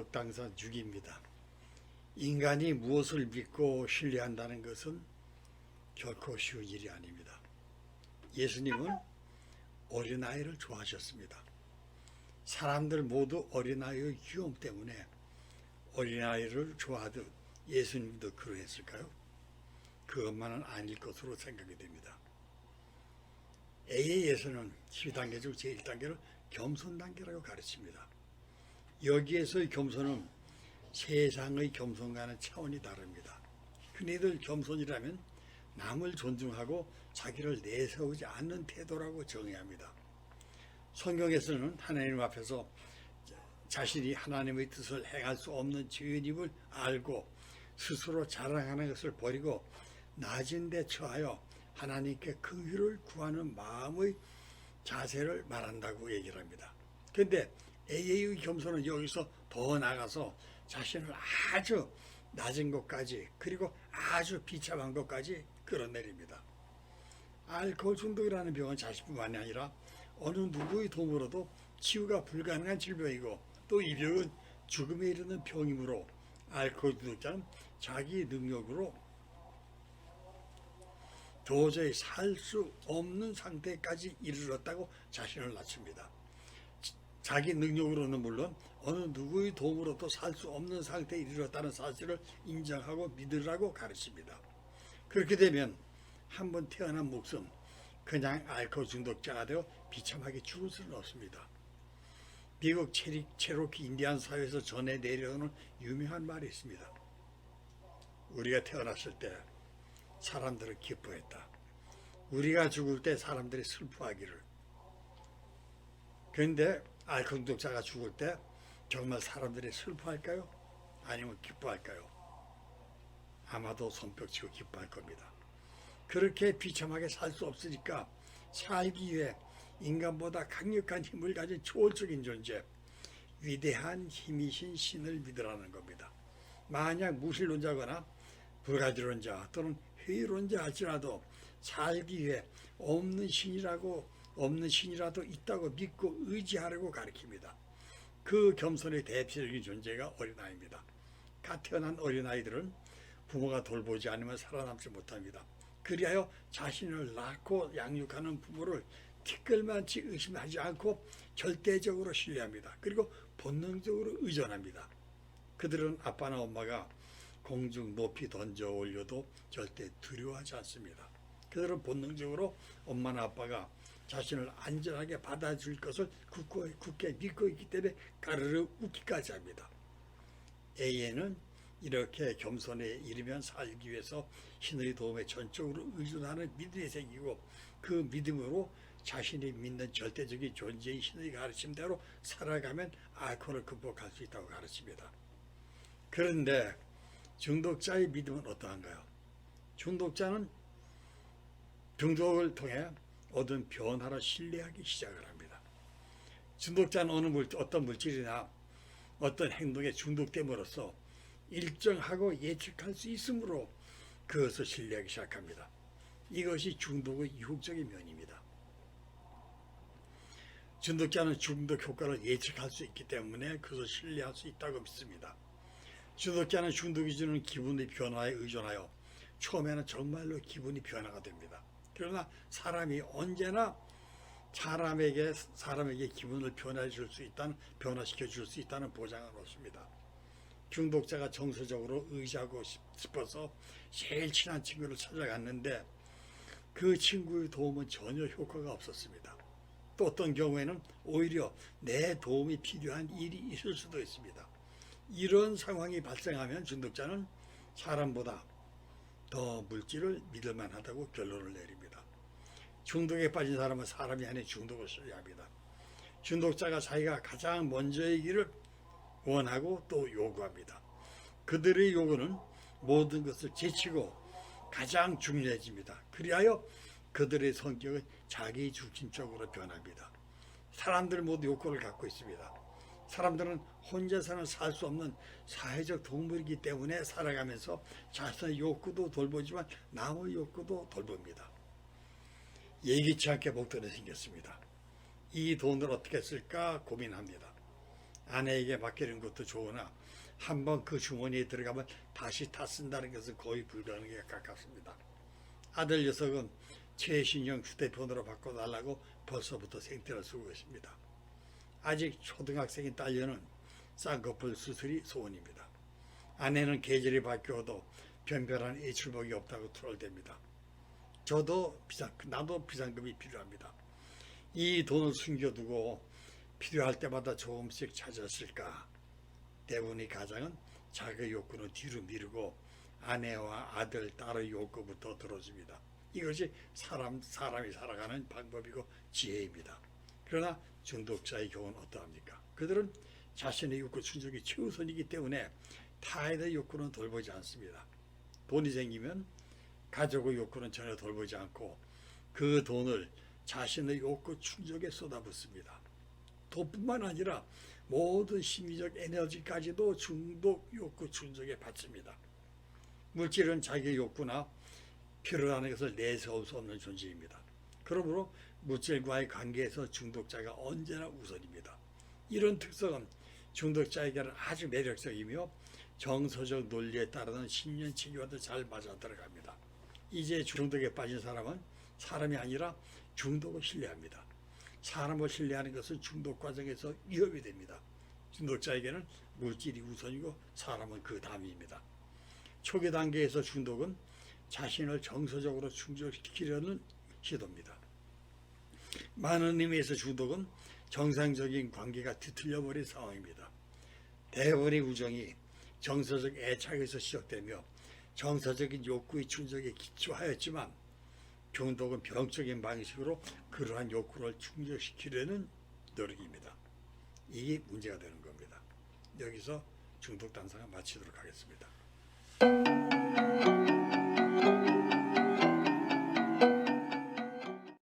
적당사 6입니다. 인간이 무엇을 믿고 신뢰한다는 것은 결코 쉬운 일이 아닙니다. 예수님은 어린아이를 좋아하셨습니다. 사람들 모두 어린아이의 귀여움 때문에 어린아이를 좋아하듯 예수님도 그러했을까요? 그것만은 아닐 것으로 생각이 됩니다. AA에서는 12단계 중 제1단계를 겸손 단계라고 가르칩니다. 여기에서의 겸손은 세상의 겸손과는 차원이 다릅니다. 흔히들 겸손이라면 남을 존중하고 자기를 내세우지 않는 태도라고 정의합니다. 성경에서는 하나님 앞에서 자신이 하나님의 뜻을 행할 수 없는 죄인임을 알고 스스로 자랑하는 것을 버리고 낮은 데 처하여 하나님께 긍휼을 구하는 마음의 자세를 말한다고 얘기를 합니다. 그런데 AA의 겸손은 여기서 더 나가서 자신을 아주 낮은 것까지 그리고 아주 비참한 것까지 끌어내립니다. 알코올 중독이라는 병은 자신뿐만이 아니라 어느 누구의 도움으로도 치유가 불가능한 질병이고 또 이 병은 죽음에 이르는 병이므로 알코올 중독자는 자기 능력으로 도저히 살 수 없는 상태까지 이르렀다고 자신을 낮춥니다. 자기 능력으로는 물론 어느 누구의 도움으로도 살 수 없는 상태에 이르렀다는 사실을 인정하고 믿으라고 가르칩니다. 그렇게 되면 한번 태어난 목숨 그냥 알코올 중독자가 되어 비참하게 죽을 수는 없습니다. 미국 체로키 인디안 사회에서 전해 내려오는 유명한 말이 있습니다. 우리가 태어났을 때 사람들은 기뻐했다. 우리가 죽을 때 사람들이 슬퍼하기를. 그런데 알코올 중독자가 죽을 때 정말 사람들이 슬퍼할까요? 아니면 기뻐할까요? 아마도 손뼉치고 기뻐할 겁니다. 그렇게 비참하게 살 수 없으니까 살기 위해 인간보다 강력한 힘을 가진 초월적인 존재, 위대한 힘이신 신을 믿으라는 겁니다. 만약 무신론자거나 불가지론자 또는 회의론자 할지라도 살기 위해 없는 신이라도 있다고 믿고 의지하라고 가르칩니다. 그 겸손의 대표적인 존재가 어린아이입니다. 갓 태어난 어린아이들은 부모가 돌보지 않으면 살아남지 못합니다. 그리하여 자신을 낳고 양육하는 부모를 티끌만치 의심하지 않고 절대적으로 신뢰합니다. 그리고 본능적으로 의존합니다. 그들은 아빠나 엄마가 공중 높이 던져 올려도 절대 두려워하지 않습니다. 그들은 본능적으로 엄마나 아빠가 자신을 안전하게 받아줄 것을 굳게 믿고 있기 때문에 까르르 웃기까지 합니다. A에는 이렇게 겸손에 이르면 살기 위해서 신의 도움에 전적으로 의존하는 믿음이 생기고 그 믿음으로 자신이 믿는 절대적인 존재의 신의 가르침대로 살아가면 알코올을 극복할 수 있다고 가르칩니다. 그런데 중독자의 믿음은 어떠한가요? 중독자는 중독을 통해 얻은 변화를 신뢰하기 시작을 합니다. 중독자는 어떤 물질이나 어떤 행동에 중독됨으로써 일정하고 예측할 수 있으므로 그것을 신뢰하기 시작합니다. 이것이 중독의 유혹적인 면입니다. 중독자는 중독 효과를 예측할 수 있기 때문에 그것을 신뢰할 수 있다고 믿습니다. 중독자는 중독이 주는 기분의 변화에 의존하여 처음에는 정말로 기분이 변화가 됩니다. 그러나 사람이 언제나 사람에게 기분을 변화시켜 줄 수 있다는 보장은 없습니다. 중독자가 정서적으로 의지하고 싶어서 제일 친한 친구를 찾아갔는데 그 친구의 도움은 전혀 효과가 없었습니다. 또 어떤 경우에는 오히려 내 도움이 필요한 일이 있을 수도 있습니다. 이런 상황이 발생하면 중독자는 사람보다 더 물질을 믿을 만하다고 결론을 내립니다. 중독에 빠진 사람은 사람이 아닌 중독을 신뢰합니다. 중독자가 자기가 가장 먼저의 길을 원하고 또 요구합니다. 그들의 요구는 모든 것을 제치고 가장 중요해집니다. 그리하여 그들의 성격은 자기 중심적으로 변합니다. 사람들 모두 욕구를 갖고 있습니다. 사람들은 혼자서는 살 수 없는 사회적 동물이기 때문에 살아가면서 자신의 욕구도 돌보지만 남의 욕구도 돌봅니다. 예기치 않게 목돈이 생겼습니다. 이 돈을 어떻게 쓸까 고민합니다. 아내에게 맡기는 것도 좋으나 한번 그 주머니에 들어가면 다시 다 쓴다는 것은 거의 불가능에 가깝습니다. 아들 녀석은 최신형 휴대폰으로 바꿔달라고 벌써부터 생태를 쓰고 있습니다. 아직 초등학생인 딸녀는 쌍꺼풀 수술이 소원입니다. 아내는 계절이 바뀌어도 변변한 외출복이 없다고 트롤댑니다. 나도 비상금이 필요합니다. 이 돈을 숨겨두고 필요할 때마다 조금씩 찾았을까? 대부분의 가장은 자기 욕구는 뒤로 미루고 아내와 아들, 딸의 욕구부터 들어줍니다. 이것이 사람이 살아가는 방법이고 지혜입니다. 그러나 중독자의 경우는 어떠합니까? 그들은 자신의 욕구 충족이 최우선이기 때문에 타에 대한 욕구는 돌보지 않습니다. 돈이 생기면 가족의 욕구는 전혀 돌보지 않고 그 돈을 자신의 욕구 충족에 쏟아붓습니다. 돈뿐만 아니라 모든 심리적 에너지까지도 중독 욕구 충족에 바칩니다. 물질은 자기의 욕구나 필요하는 것을 내세울 수 없는 존재입니다. 그러므로 물질과의 관계에서 중독자가 언제나 우선입니다. 이런 특성은 중독자에게는 아주 매력적이며 정서적 논리에 따르는 신념 체계와도 잘 맞아들어갑니다. 이제 중독에 빠진 사람은 사람이 아니라 중독을 신뢰합니다. 사람을 신뢰하는 것은 중독 과정에서 위협이 됩니다. 중독자에게는 물질이 우선이고 사람은 그 다음입니다. 초기 단계에서 중독은 자신을 정서적으로 충족시키려는 시도입니다. 많은 의미에서 중독은 정상적인 관계가 뒤틀려버린 상황입니다. 대부분의 우정이 정서적 애착에서 시작되며 정서적인 욕구의 충족에 기초하였지만 중독은 병적인 방식으로 그러한 욕구를 충족시키려는 노력입니다. 이게 문제가 되는 겁니다. 여기서 중독 단상을 마치도록 하겠습니다.